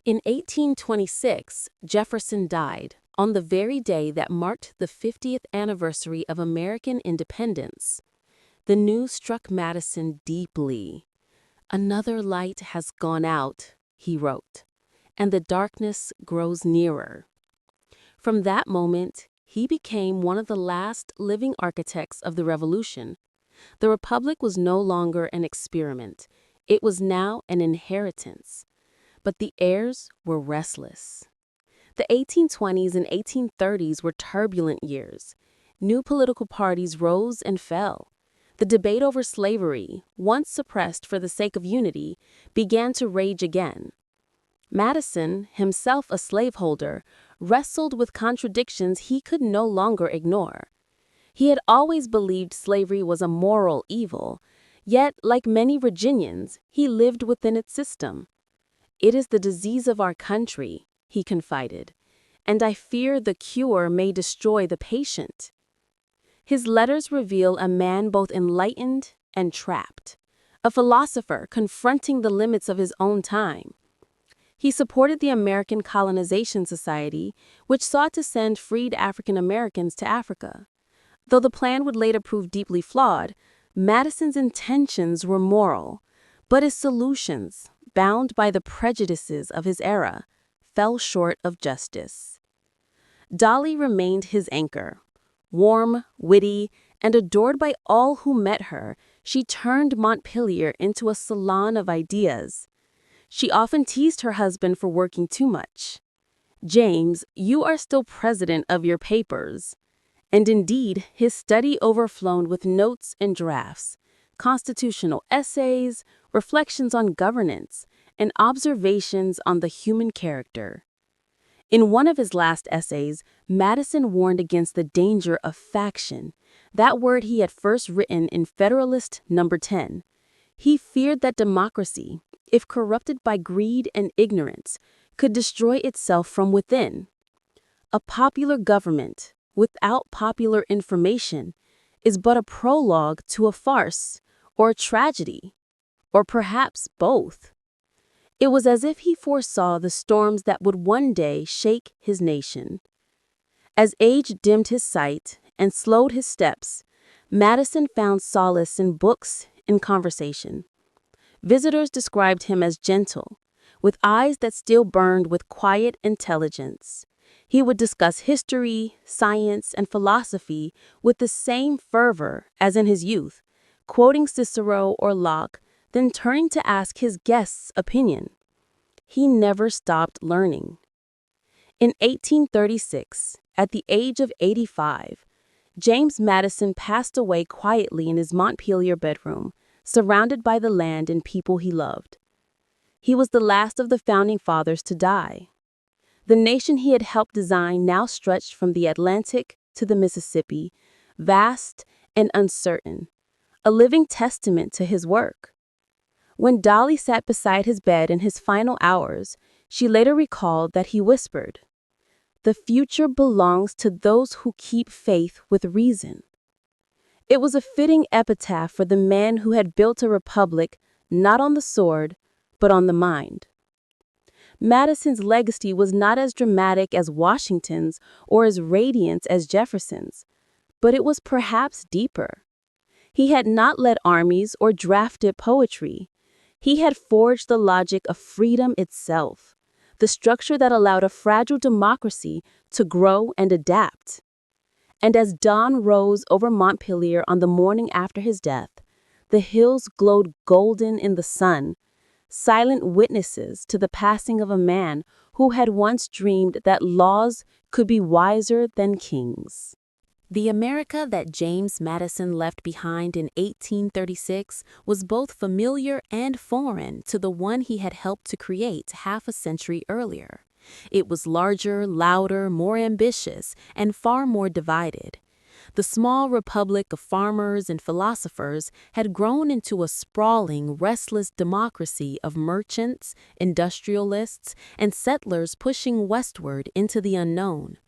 In 1826, Jefferson died, on the very day that marked the 50th anniversary of American independence. The news struck Madison deeply. "Another light has gone out," he wrote, "and the darkness grows nearer." From that moment, he became one of the last living architects of the Revolution. The Republic was no longer an experiment. It was now an inheritance. But the heirs were restless. The 1820s and 1830s were turbulent years. New political parties rose and fell. The debate over slavery, once suppressed for the sake of unity, began to rage again. Madison, himself a slaveholder, wrestled with contradictions he could no longer ignore. He had always believed slavery was a moral evil, yet, like many Virginians, he lived within its system. "It is the disease of our country," he confided, "and I fear the cure may destroy the patient." His letters reveal a man both enlightened and trapped, a philosopher confronting the limits of his own time. He supported the American Colonization Society, which sought to send freed African Americans to Africa. Though the plan would later prove deeply flawed, Madison's intentions were moral, but his solutions, bound by the prejudices of his era, fell short of justice. Dolley remained his anchor. Warm, witty, and adored by all who met her, she turned Montpelier into a salon of ideas. She often teased her husband for working too much. "James, you are still president of your papers." And indeed, his study overflowed with notes and drafts, constitutional essays, reflections on governance, and observations on the human character. In one of his last essays, Madison warned against the danger of faction, that word he had first written in Federalist No. 10. He feared that democracy, if corrupted by greed and ignorance, could destroy itself from within. A popular government, without popular information, is but a prologue to a farce, or a tragedy, or perhaps both. It was as if he foresaw the storms that would one day shake his nation. As age dimmed his sight and slowed his steps, Madison found solace in books and conversation. Visitors described him as gentle, with eyes that still burned with quiet intelligence. He would discuss history, science, and philosophy with the same fervor as in his youth, quoting Cicero or Locke, then turning to ask his guests' opinion. He never stopped learning. In 1836, at the age of 85, James Madison passed away quietly in his Montpelier bedroom, surrounded by the land and people he loved. He was the last of the founding fathers to die. The nation he had helped design now stretched from the Atlantic to the Mississippi, vast and uncertain, a living testament to his work. When Dolley sat beside his bed in his final hours, she later recalled that he whispered, "The future belongs to those who keep faith with reason." It was a fitting epitaph for the man who had built a republic not on the sword, but on the mind. Madison's legacy was not as dramatic as Washington's or as radiant as Jefferson's, but it was perhaps deeper. He had not led armies or drafted poetry. He had forged the logic of freedom itself, the structure that allowed a fragile democracy to grow and adapt. And as dawn rose over Montpelier on the morning after his death, the hills glowed golden in the sun, silent witnesses to the passing of a man who had once dreamed that laws could be wiser than kings. The America that James Madison left behind in 1836 was both familiar and foreign to the one he had helped to create half a century earlier. It was larger, louder, more ambitious, and far more divided. The small republic of farmers and philosophers had grown into a sprawling, restless democracy of merchants, industrialists, and settlers pushing westward into the unknown.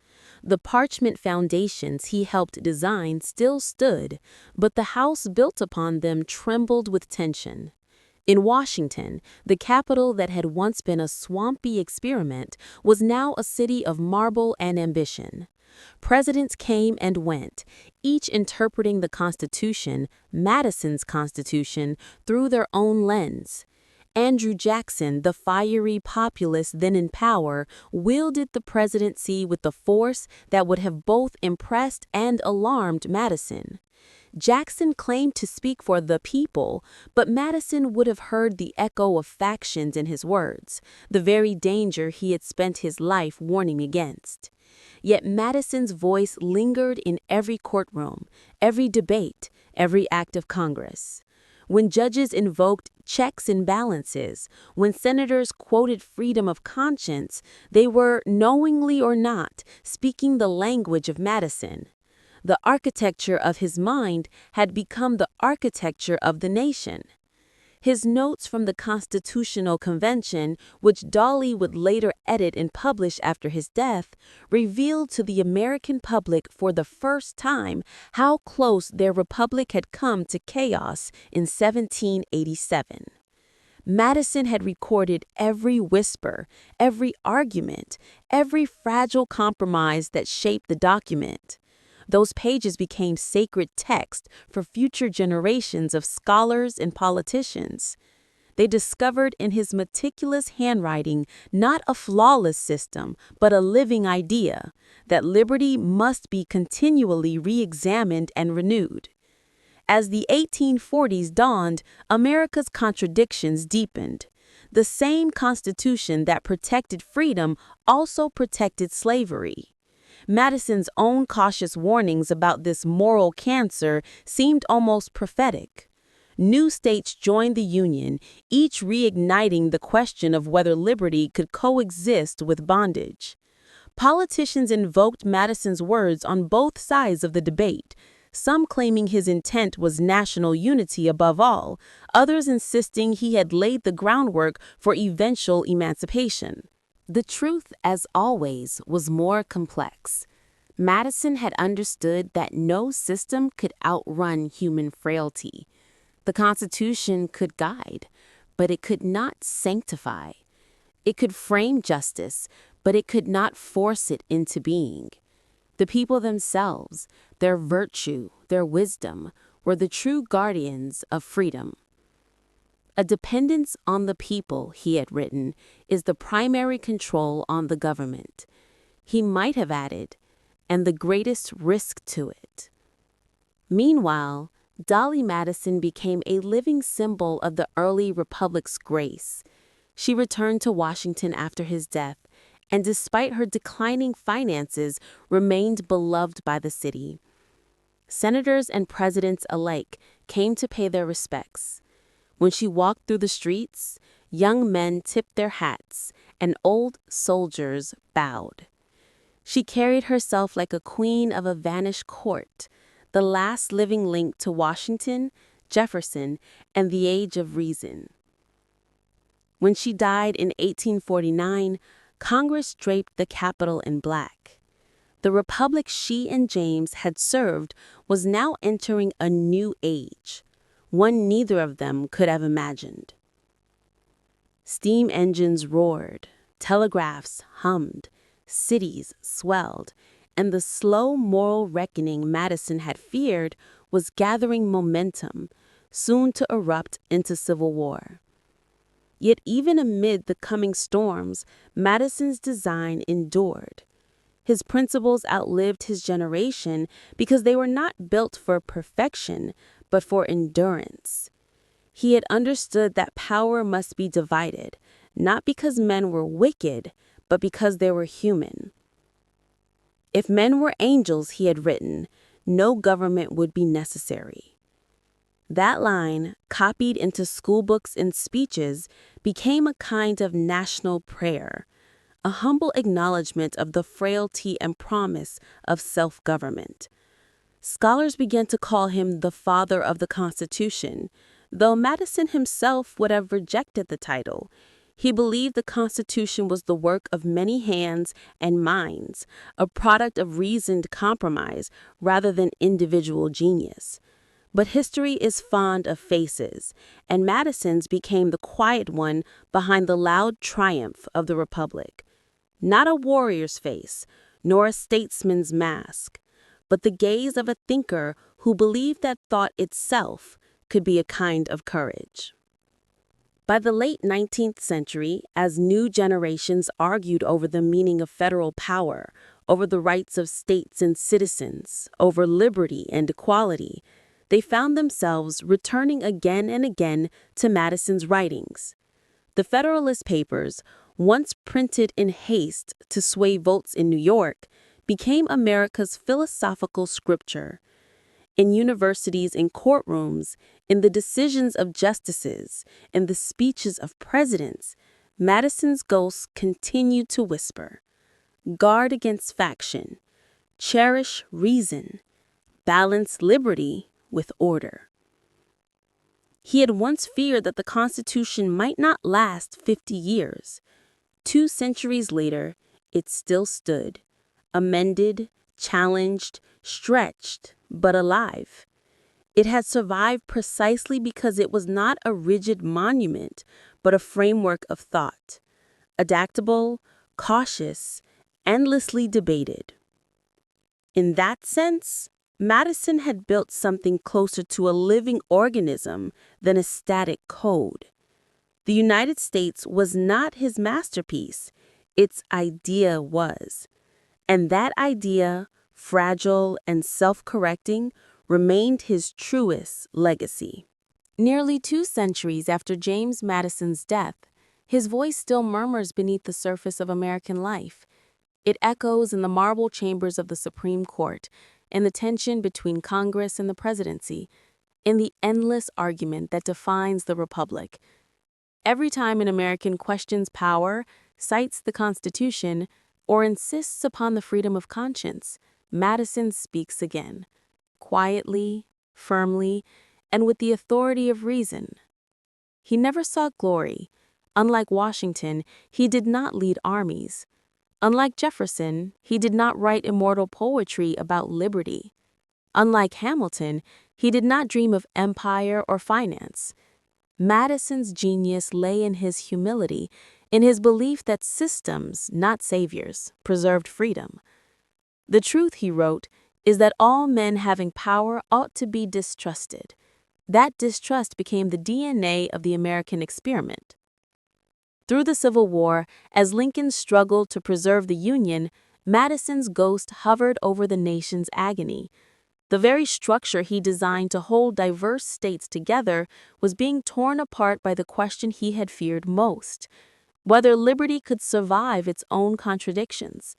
The parchment foundations he helped design still stood, but the house built upon them trembled with tension. In Washington, the capital that had once been a swampy experiment was now a city of marble and ambition. Presidents came and went, each interpreting the Constitution, Madison's Constitution, through their own lens. Andrew Jackson, the fiery populist then in power, wielded the presidency with the force that would have both impressed and alarmed Madison. Jackson claimed to speak for the people, but Madison would have heard the echo of factions in his words, the very danger he had spent his life warning against. Yet Madison's voice lingered in every courtroom, every debate, every act of Congress. When judges invoked checks and balances, when senators quoted freedom of conscience, they were, knowingly or not, speaking the language of Madison. The architecture of his mind had become the architecture of the nation. His notes from the Constitutional Convention, which Dolly would later edit and publish after his death, revealed to the American public for the first time how close their republic had come to chaos in 1787. Madison had recorded every whisper, every argument, every fragile compromise that shaped the document. Those pages became sacred text for future generations of scholars and politicians. They discovered in his meticulous handwriting not a flawless system, but a living idea that liberty must be continually re-examined and renewed. As the 1840s dawned, America's contradictions deepened. The same Constitution that protected freedom also protected slavery. Madison's own cautious warnings about this moral cancer seemed almost prophetic. New states joined the Union, each reigniting the question of whether liberty could coexist with bondage. Politicians invoked Madison's words on both sides of the debate, some claiming his intent was national unity above all, others insisting he had laid the groundwork for eventual emancipation. The truth, as always, was more complex. Madison had understood that no system could outrun human frailty. The Constitution could guide, but it could not sanctify. It could frame justice, but it could not force it into being. The people themselves, their virtue, their wisdom, were the true guardians of freedom. A dependence on the people, he had written, is the primary control on the government. He might have added, and the greatest risk to it. Meanwhile, Dolly Madison became a living symbol of the early republic's grace. She returned to Washington after his death, and despite her declining finances, remained beloved by the city. Senators and presidents alike came to pay their respects. When she walked through the streets, young men tipped their hats, and old soldiers bowed. She carried herself like a queen of a vanished court, the last living link to Washington, Jefferson, and the Age of Reason. When she died in 1849, Congress draped the Capitol in black. The republic she and James had served was now entering a new age, one neither of them could have imagined. Steam engines roared, telegraphs hummed, cities swelled, and the slow moral reckoning Madison had feared was gathering momentum, soon to erupt into civil war. Yet even amid the coming storms, Madison's design endured. His principles outlived his generation because they were not built for perfection, but for endurance. He had understood that power must be divided, not because men were wicked, but because they were human. If men were angels, he had written, no government would be necessary. That line, copied into schoolbooks and speeches, became a kind of national prayer, a humble acknowledgement of the frailty and promise of self-government. Scholars began to call him the father of the Constitution, though Madison himself would have rejected the title. He believed the Constitution was the work of many hands and minds, a product of reasoned compromise rather than individual genius. But history is fond of faces, and Madison's became the quiet one behind the loud triumph of the Republic. Not a warrior's face, nor a statesman's mask, but the gaze of a thinker who believed that thought itself could be a kind of courage. By the late 19th century, as new generations argued over the meaning of federal power, over the rights of states and citizens, over liberty and equality, they found themselves returning again and again to Madison's writings. The Federalist Papers, once printed in haste to sway votes in New York, became America's philosophical scripture. In universities and courtrooms, in the decisions of justices, in the speeches of presidents, Madison's ghost continued to whisper, "Guard against faction, cherish reason, balance liberty with order." He had once feared that the Constitution might not last 50 years. 2 centuries later, it still stood, amended, challenged, stretched, but alive. It had survived precisely because it was not a rigid monument, but a framework of thought, adaptable, cautious, endlessly debated. In that sense, Madison had built something closer to a living organism than a static code. The United States was not his masterpiece, its idea was. And that idea, fragile and self-correcting, remained his truest legacy. Nearly 2 centuries after James Madison's death, his voice still murmurs beneath the surface of American life. It echoes in the marble chambers of the Supreme Court, in the tension between Congress and the presidency, in the endless argument that defines the Republic. Every time an American questions power, cites the Constitution, or insists upon the freedom of conscience, Madison speaks again, quietly, firmly, and with the authority of reason. He never sought glory. Unlike Washington, he did not lead armies. Unlike Jefferson, he did not write immortal poetry about liberty. Unlike Hamilton, he did not dream of empire or finance. Madison's genius lay in his humility, in his belief that systems, not saviors, preserved freedom. "The truth," he wrote, "is that all men having power ought to be distrusted." That distrust became the DNA of the American experiment. Through the Civil War, as Lincoln struggled to preserve the Union, Madison's ghost hovered over the nation's agony. The very structure he designed to hold diverse states together was being torn apart by the question he had feared most: whether liberty could survive its own contradictions.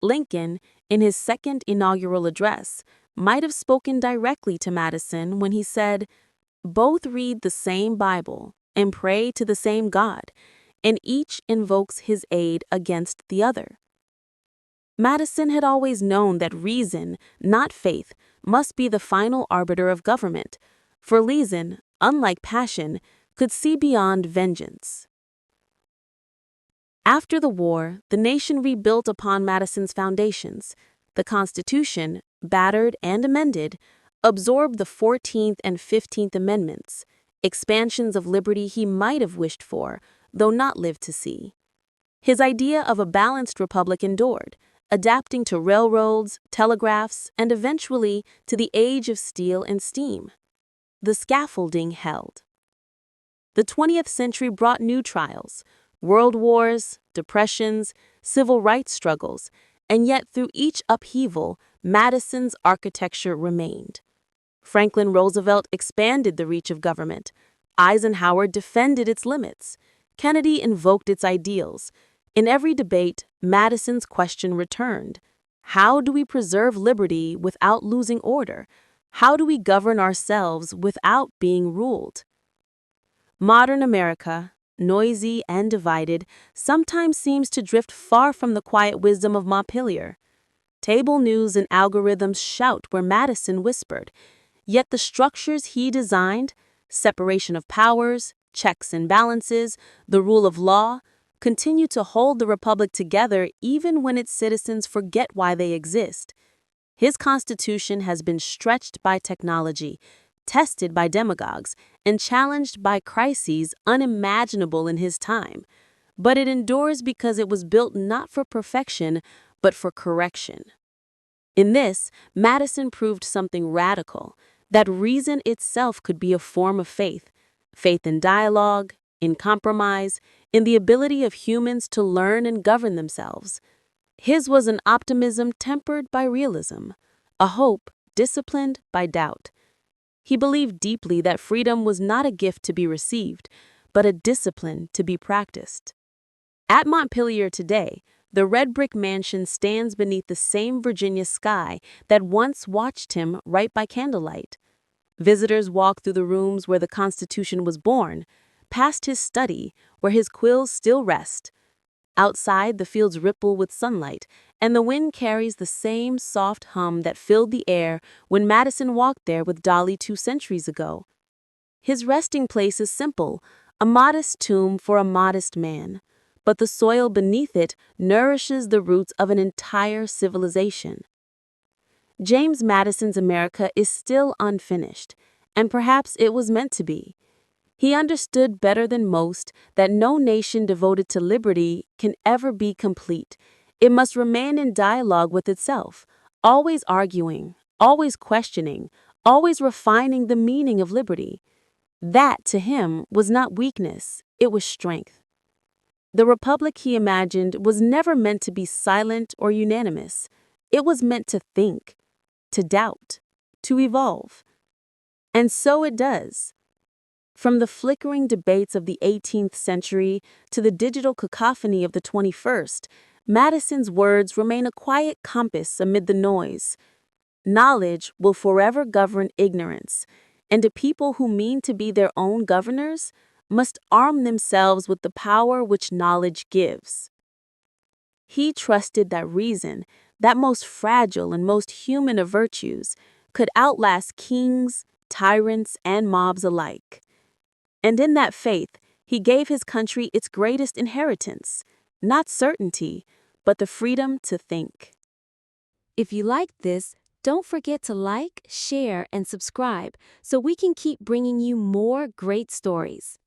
Lincoln, in his second inaugural address, might have spoken directly to Madison when he said, "Both read the same Bible and pray to the same God, and each invokes his aid against the other." Madison had always known that reason, not faith, must be the final arbiter of government, for reason, unlike passion, could see beyond vengeance. After the war, the nation rebuilt upon Madison's foundations. The Constitution, battered and amended, absorbed the 14th and 15th Amendments, expansions of liberty he might have wished for, though not lived to see. His idea of a balanced republic endured, adapting to railroads, telegraphs, and eventually to the age of steel and steam. The scaffolding held. The 20th century brought new trials, world wars, depressions, civil rights struggles, and yet through each upheaval, Madison's architecture remained. Franklin Roosevelt expanded the reach of government. Eisenhower defended its limits. Kennedy invoked its ideals. In every debate, Madison's question returned: how do we preserve liberty without losing order? How do we govern ourselves without being ruled? Modern America, noisy and divided, sometimes seems to drift far from the quiet wisdom of Montpelier. Table news and algorithms shout where Madison whispered, yet the structures he designed, separation of powers, checks and balances, the rule of law, continue to hold the republic together even when its citizens forget why they exist. His Constitution has been stretched by technology, tested by demagogues, and challenged by crises unimaginable in his time. But it endures because it was built not for perfection, but for correction. In this, Madison proved something radical, that reason itself could be a form of faith, faith in dialogue, in compromise, in the ability of humans to learn and govern themselves. His was an optimism tempered by realism, a hope disciplined by doubt. He believed deeply that freedom was not a gift to be received, but a discipline to be practiced. At Montpelier today, the red brick mansion stands beneath the same Virginia sky that once watched him right by candlelight. Visitors walk through the rooms where the Constitution was born, past his study, where his quills still rest. Outside, the fields ripple with sunlight, and the wind carries the same soft hum that filled the air when Madison walked there with Dolly 2 centuries ago. His resting place is simple, a modest tomb for a modest man, but the soil beneath it nourishes the roots of an entire civilization. James Madison's America is still unfinished, and perhaps it was meant to be. He understood better than most that no nation devoted to liberty can ever be complete. It must remain in dialogue with itself, always arguing, always questioning, always refining the meaning of liberty. That, to him, was not weakness, it was strength. The republic he imagined was never meant to be silent or unanimous. It was meant to think, to doubt, to evolve. And so it does. From the flickering debates of the 18th century to the digital cacophony of the 21st, Madison's words remain a quiet compass amid the noise. Knowledge will forever govern ignorance, and a people who mean to be their own governors must arm themselves with the power which knowledge gives. He trusted that reason, that most fragile and most human of virtues, could outlast kings, tyrants, and mobs alike. And in that faith, he gave his country its greatest inheritance, not certainty, but the freedom to think. If you liked this, don't forget to like, share, and subscribe so we can keep bringing you more great stories.